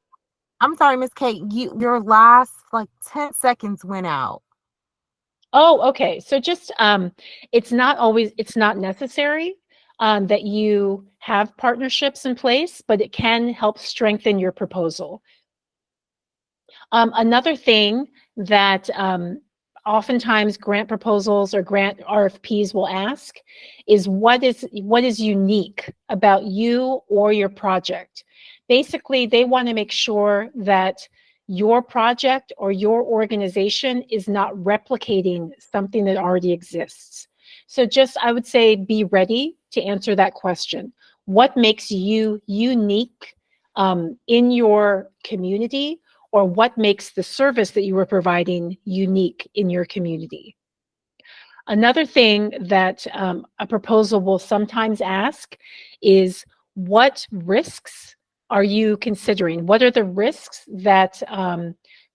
I'm sorry, Miss Kate. Your last like 10 seconds went out. Oh, okay. So just it's not necessary that you have partnerships in place, but it can help strengthen your proposal. Another thing that oftentimes grant proposals or grant RFPs will ask is what is unique about you or your project. Basically, they want to make sure that your project or your organization is not replicating something that already exists. So just, I would say, be ready to answer that question. What makes you unique in your community, or what makes the service that you are providing unique in your community? Another thing that a proposal will sometimes ask is, what risks are you considering? What are the risks that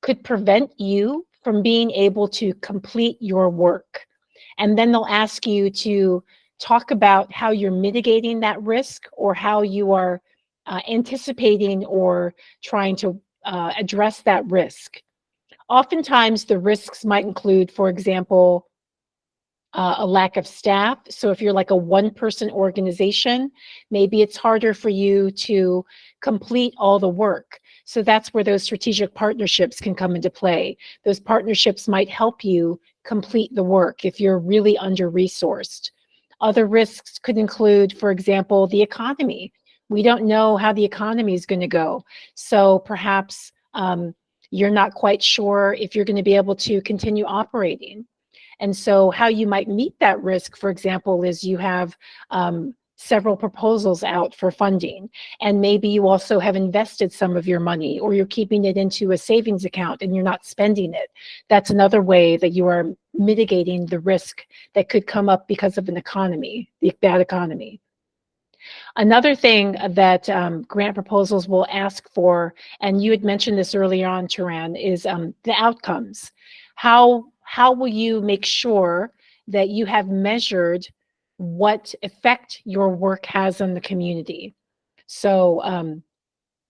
could prevent you from being able to complete your work? And then they'll ask you to talk about how you're mitigating that risk or how you are anticipating or trying to address that risk. Oftentimes, the risks might include, for example, a lack of staff. So if you're like a one-person organization, maybe it's harder for you to complete all the work. So that's where those strategic partnerships can come into play. Those partnerships might help you complete the work if you're really under-resourced. Other risks could include, for example, the economy. We don't know how the economy is going to go. So perhaps Um, you're not quite sure if you're going to be able to continue operating. And so, how you might meet that risk, for example, is you have several proposals out for funding, and maybe you also have invested some of your money, or you're keeping it into a savings account and you're not spending it. That's another way that you are mitigating the risk that could come up because of an economy, the bad economy. Another thing that grant proposals will ask for, and you had mentioned this earlier on, Turan, is the outcomes. How will you make sure that you have measured what effect your work has on the community? So,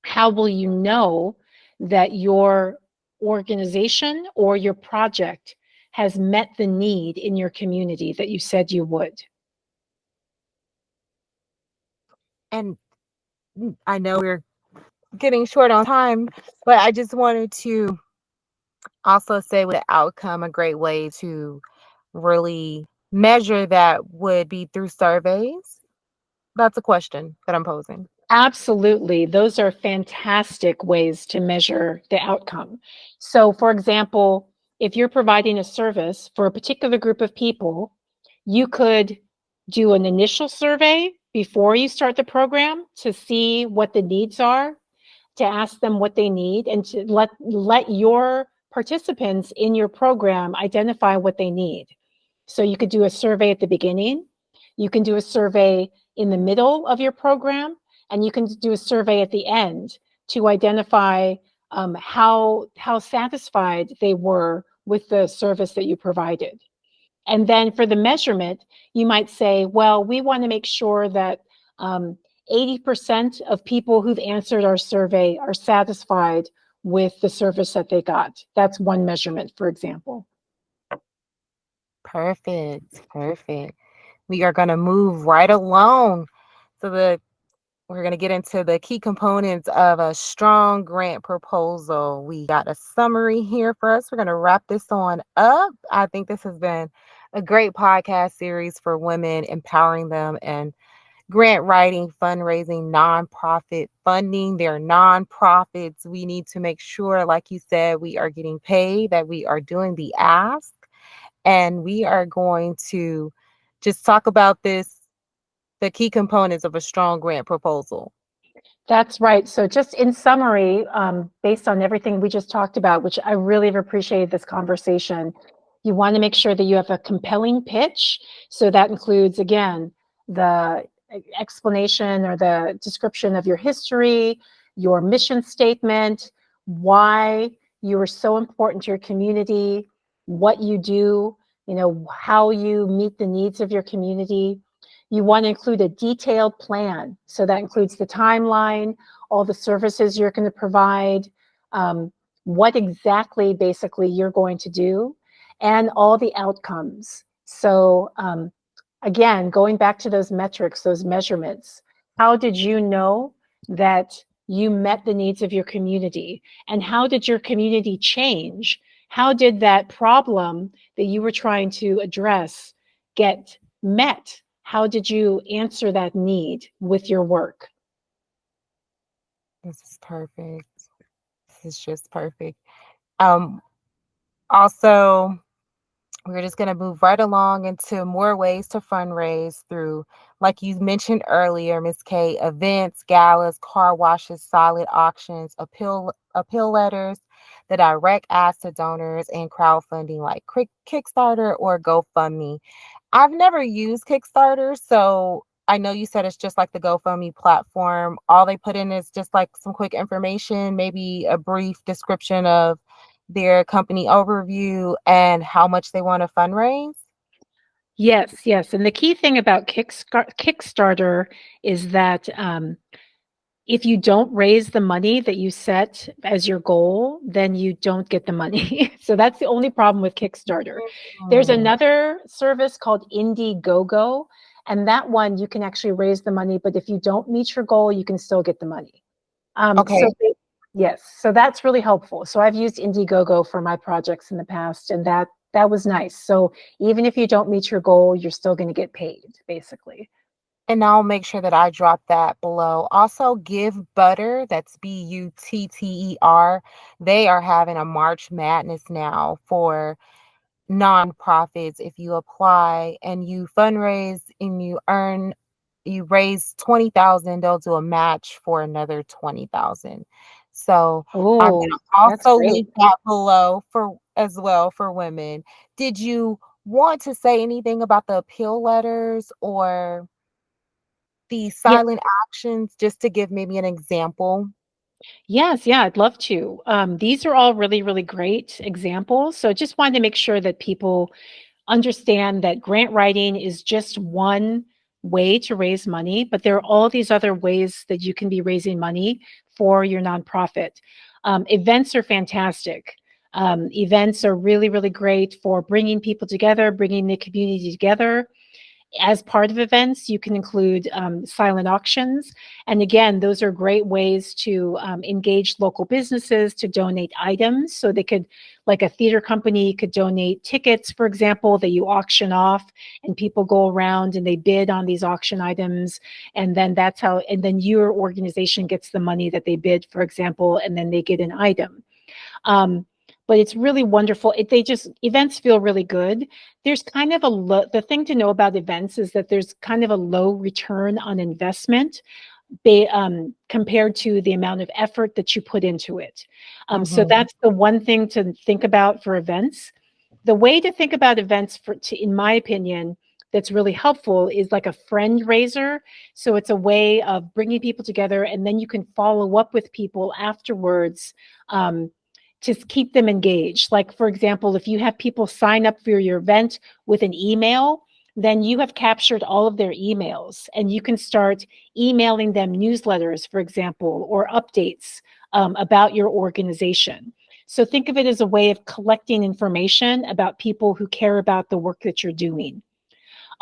how will you know that your organization or your project has met the need in your community that you said you would? And I know we're getting short on time, but I just wanted to also say with the outcome, a great way to really measure that would be through surveys. That's a question that I'm posing. Absolutely. Those are fantastic ways to measure the outcome. So, for example, if you're providing a service for a particular group of people, you could do an initial survey before you start the program to see what the needs are, to ask them what they need, and to let your participants in your program identify what they need. So you could do a survey at the beginning, you can do a survey in the middle of your program, and you can do a survey at the end to identify how satisfied they were with the service that you provided. And then for the measurement, you might say, well, we want to make sure that 80% of people who've answered our survey are satisfied with the service that they got. That's one measurement, for example. Perfect. Perfect. We are going to move right along to the we're going to get into the key components of a strong grant proposal. We got a summary here for us. We're going to wrap this on up. I think this has been a great podcast series for women, empowering them and grant writing, fundraising, nonprofit funding. They're nonprofits. We need to make sure, like you said, we are getting paid, that we are doing the ask, and we are going to just talk about the key components of a strong grant proposal. That's right. So, just in summary, based on everything we just talked about, which I really have appreciated this conversation, you want to make sure that you have a compelling pitch. So, that includes, again, the explanation or the description of your history, your mission statement, why you are so important to your community, what you do, how you meet the needs of your community. You want to include a detailed plan. So that includes the timeline, all the services you're going to provide, what exactly basically you're going to do, and all the outcomes. So, again, going back to those metrics, those measurements, how did you know that you met the needs of your community? And how did your community change? How did that problem that you were trying to address get met? How did you answer that need with your work? This is perfect. This is just perfect. Um, Also, we're just going to move right along into more ways to fundraise through, like you mentioned earlier, Miss K, events, galas, car washes, silent auctions, appeal letters, the direct ask to donors, and crowdfunding like Kickstarter or GoFundMe. I've never used Kickstarter, so I know you said it's just like the GoFundMe platform. All they put in is just like some quick information, maybe a brief description of their company overview and how much they want to fundraise. Yes, yes. And the key thing about Kickstarter is that if you don't raise the money that you set as your goal, then you don't get the money. So that's the only problem with Kickstarter. There's Mm, another service called Indiegogo, and that one you can actually raise the money, but if you don't meet your goal, you can still get the money. okay. Yes, so that's really helpful. So I've used Indiegogo for my projects in the past, and that was nice. So even if you don't meet your goal, you're still going to get paid, basically. And I'll make sure that I drop that below. Also, Give Butter, that's Butter. They are having a March Madness now for nonprofits. If you apply and you fundraise and you raise 20,000, they'll do a match for another 20,000. So I'm Oh, gonna that's also great. link that below for as well for women. Did you want to say anything about the appeal letters or the Yeah. silent actions, just to give maybe an example? Yes, yeah, I'd love to. These are all really, really great examples. So just wanted to make sure that people understand that grant writing is just one way to raise money, but there are all these other ways that you can be raising money for your nonprofit. Events are fantastic. Events are really, really great for bringing people together, bringing the community together. As part of events, you can include silent auctions. And again, those are great ways to engage local businesses to donate items. So they could, like a theater company, could donate tickets, for example, that you auction off, and people go around and they bid on these auction items. And then that's how, and then your organization gets the money that they bid, for example, and then they get an item. Um, but it's really wonderful. They just events feel really good. There's kind of the thing to know about events is that there's kind of a low return on investment compared to the amount of effort that you put into it. So Mhm. that's the one thing to think about for events. The way to think about events, in my opinion, that's really helpful is like a friend raiser. So it's a way of bringing people together, and then you can follow up with people afterwards um, to keep them engaged. Like, for example, if you have people sign up for your event with an email, then you have captured all of their emails, and you can start emailing them newsletters, for example, or updates about your organization. So think of it as a way of collecting information about people who care about the work that you're doing.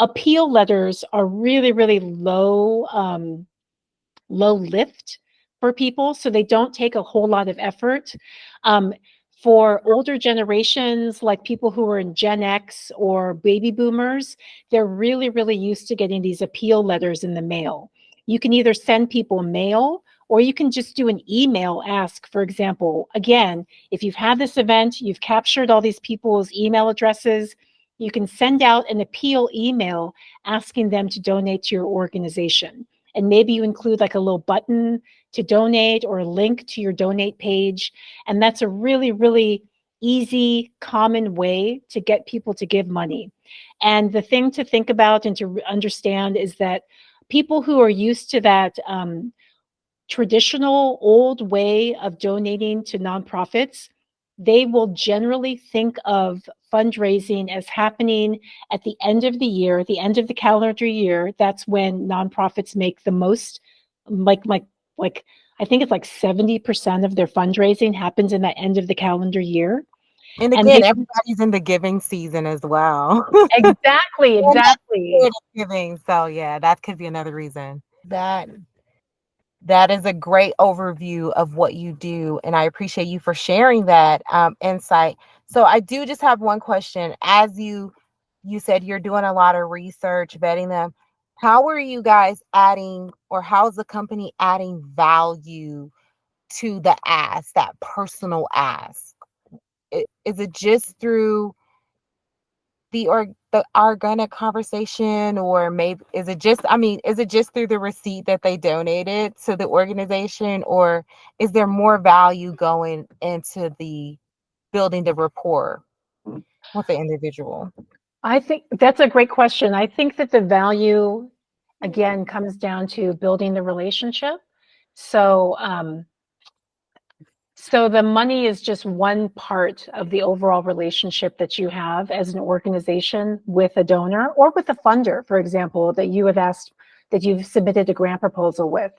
Appeal letters are really, really low lift for people, so they don't take a whole lot of effort. Um, for older generations, like people who are in Gen X or baby boomers, they're really, really used to getting these appeal letters in the mail. You can either send people mail or you can just do an email ask. For example, again, if you've had this event, you've captured all these people's email addresses, you can send out an appeal email asking them to donate to your organization. And maybe you include like a little button to donate or a link to your donate page. And that's a really, really easy, common way to get people to give money. And the thing to think about and to understand is that people who are used to that traditional old way of donating to nonprofits, they will generally think of fundraising as happening at the end of the year, the end of the calendar year. That's when nonprofits make the most, like like like I think it's like 70% of their fundraising happens in that end of the calendar year. And And again, they everybody's in the giving season as well. exactly, And that's exactly. good at giving. So yeah, that could be another reason. That is a great overview of what you do, and I appreciate you for sharing that insight. So I do just have one question. As you said you're doing a lot of research, vetting them. How are you guys adding, or how's the company adding value to the ask, that personal ask? Is it just through the organic conversation, or maybe is it just, I mean, is it just through the receipt that they donated to the organization, or is there more value going into the building the rapport with the individual? I think that's a great question. I think that the value, again, comes down to building the relationship. So, so the money is just one part of the overall relationship that you have as an organization with a donor or with a funder, for example, that you have asked, that you've submitted a grant proposal with.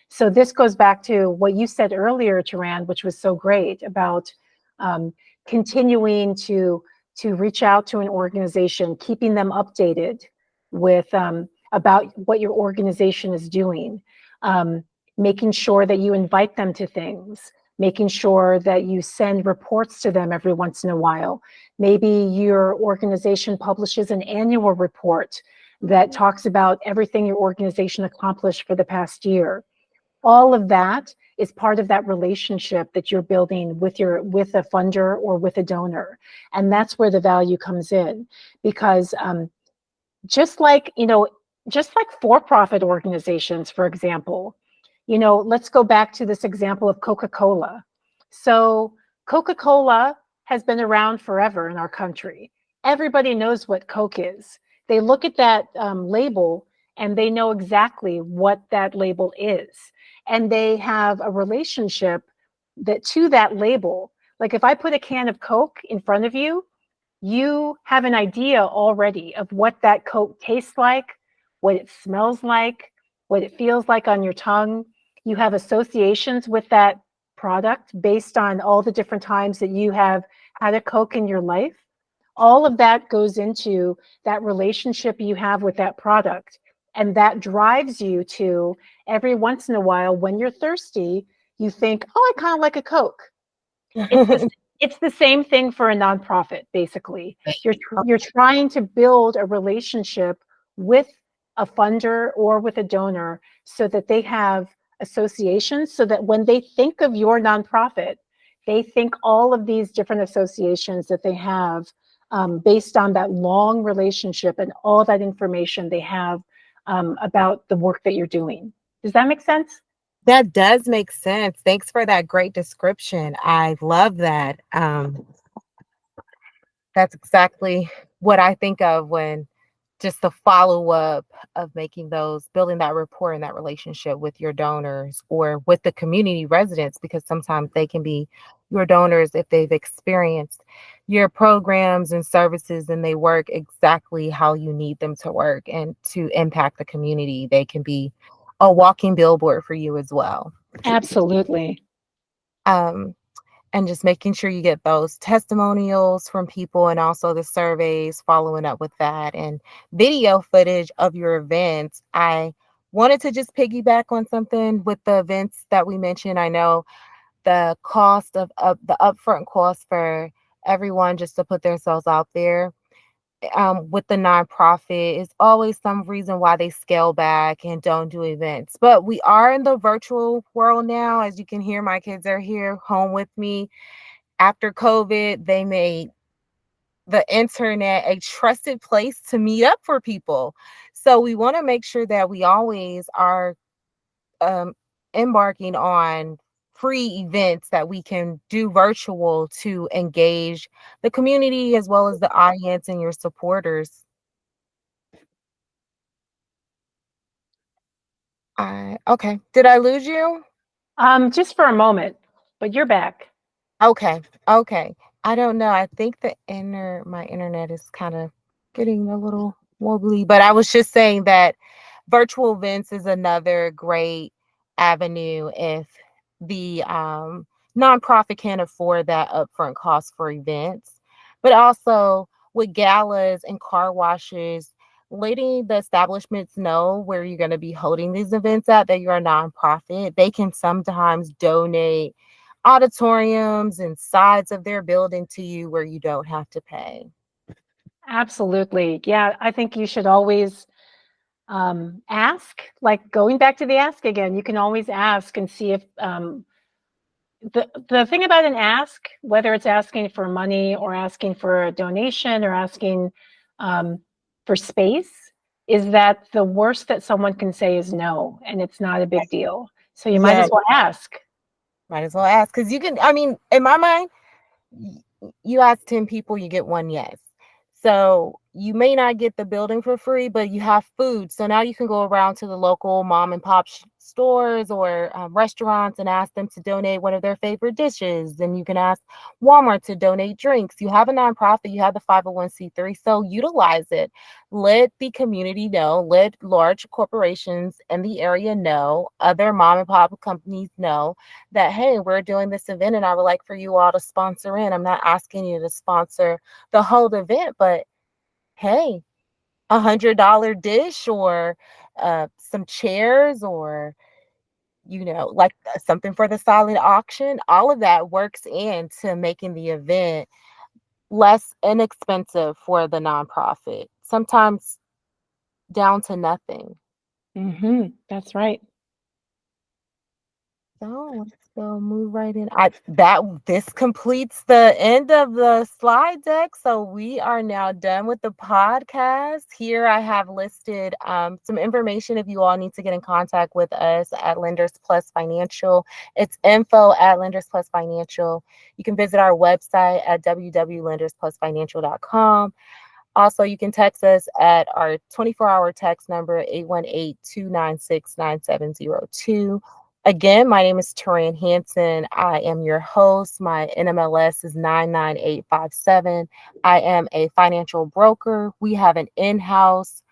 So this goes back to what you said earlier, Taran, which was so great about um, continuing to reach out to an organization, keeping them updated with about what your organization is doing, um, making sure that you invite them to things, making sure that you send reports to them every once in a while. Maybe your organization publishes an annual report that talks about everything your organization accomplished for the past year. All of that is part of that relationship that you're building with a funder or with a donor, and that's where the value comes in. Because just like just like for-profit organizations, for example, let's go back to this example of Coca-Cola. So Coca-Cola has been around forever in our country. Everybody knows what Coke is. They look at that label and they know exactly what that label is, and they have a relationship that to that label. Like if I put a can of Coke in front of you, you have an idea already of what that Coke tastes like, what it smells like, what it feels like on your tongue. You have associations with that product based on all the different times that you have had a Coke in your life. All of that goes into that relationship you have with that product. And that drives you to every once in a while when you're thirsty, you think, oh, I kind of like a Coke. It's the it's the same thing for a nonprofit, basically. You're trying to build a relationship with a funder or with a donor so that they have associations, so that when they think of your nonprofit, they think all of these different associations that they have based on that long relationship and all that information they have about the work that you're doing. Does that make sense? That does make sense. Thanks for that great description. I love that. That's exactly what I think of when just the follow up of making those, building that rapport and that relationship with your donors or with the community residents, because sometimes they can be your donors if they've experienced your programs and services and they work exactly how you need them to work and to impact the community. They can be a walking billboard for you as well. Absolutely. Um, and just making sure you get those testimonials from people and also the surveys, following up with that and video footage of your events. I wanted to just piggyback on something with the events that we mentioned. I know the cost of the upfront cost for everyone just to put themselves out there with the nonprofit is always some reason why they scale back and don't do events. But we are in the virtual world now. As you can hear, my kids are here home with me. After COVID, they made the internet a trusted place to meet up for people. So we want to make sure that we always are um, embarking on free events that we can do virtual to engage the community as well as the audience and your supporters. Okay. Did I lose you? Just for a moment, but you're back. Okay. Okay. I don't know. I think my internet is kind of getting a little wobbly, but I was just saying that virtual events is another great avenue if the nonprofit can't afford that upfront cost for events. But also with galas and car washes, letting the establishments know where you're going to be holding these events at, that you're a nonprofit, they can sometimes donate auditoriums and sides of their building to you where you don't have to pay. Absolutely. Yeah, I think you should always ask, like going back to the ask again, you can always ask and see if the thing about an ask, whether it's asking for money or asking for a donation or asking um, for space, is that the worst that someone can say is no, and it's not a big deal. So you might Yeah, as well ask. might as well ask because you can. I mean, in my mind, you ask 10 people, you get one yes. So you may not get the building for free, but you have food. So now you can go around to the local mom and pop stores or restaurants and ask them to donate one of their favorite dishes. Then you can ask Walmart to donate drinks. You have a nonprofit, you have the 501c3, so utilize it. Let the community know, let large corporations in the area know, other mom and pop companies know that, hey, we're doing this event and I would like for you all to sponsor in. I'm not asking you to sponsor the whole event, but hey, $100 dish or some chairs or like something for the silent auction, all of that works into making the event less inexpensive for the nonprofit. Sometimes down to nothing. That's right. So let's go move right in. This completes the end of the slide deck. So we are now done with the podcast. Here I have listed some information if you all need to get in contact with us at Lenders Plus Financial. It's info at Lenders Plus Financial. You can visit our website at www.lendersplusfinancial.com. Also, you can text us at our 24-hour text number, 818-296-9702. Again, my name is Toran Hanson. I am your host. My NMLS is 99857. I am a financial broker. We have an in-house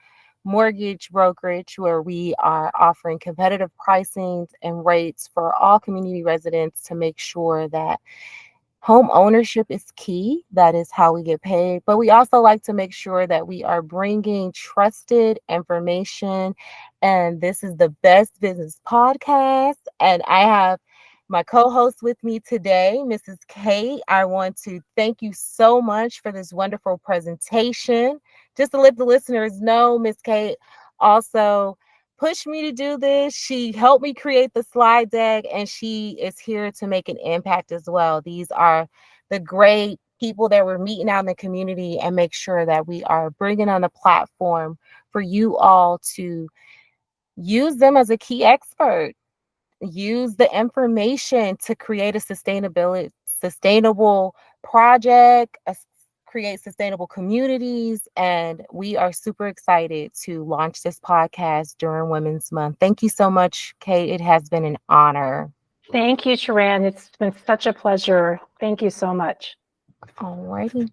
mortgage brokerage where we are offering competitive pricing and rates for all community residents to make sure that home ownership is key. That is how we get paid. But we also like to make sure that we are bringing trusted information. And this is the Best Business Podcast. And I have my co host with me today, Mrs. Kate. I want to thank you so much for this wonderful presentation. Just to let the listeners know, Miss Kate also pushed me to do this. She helped me create the slide deck, and she is here to make an impact as well. These are the great people that we're meeting out in the community and make sure that we are bringing on a platform for you all to use them as a key expert. Use the information to create a sustainable project, create sustainable communities. And we are super excited to launch this podcast during Women's Month. Thank you so much, Kate. It has been an honor. Thank you, Sharan. It's been such a pleasure. Thank you so much. Alrighty.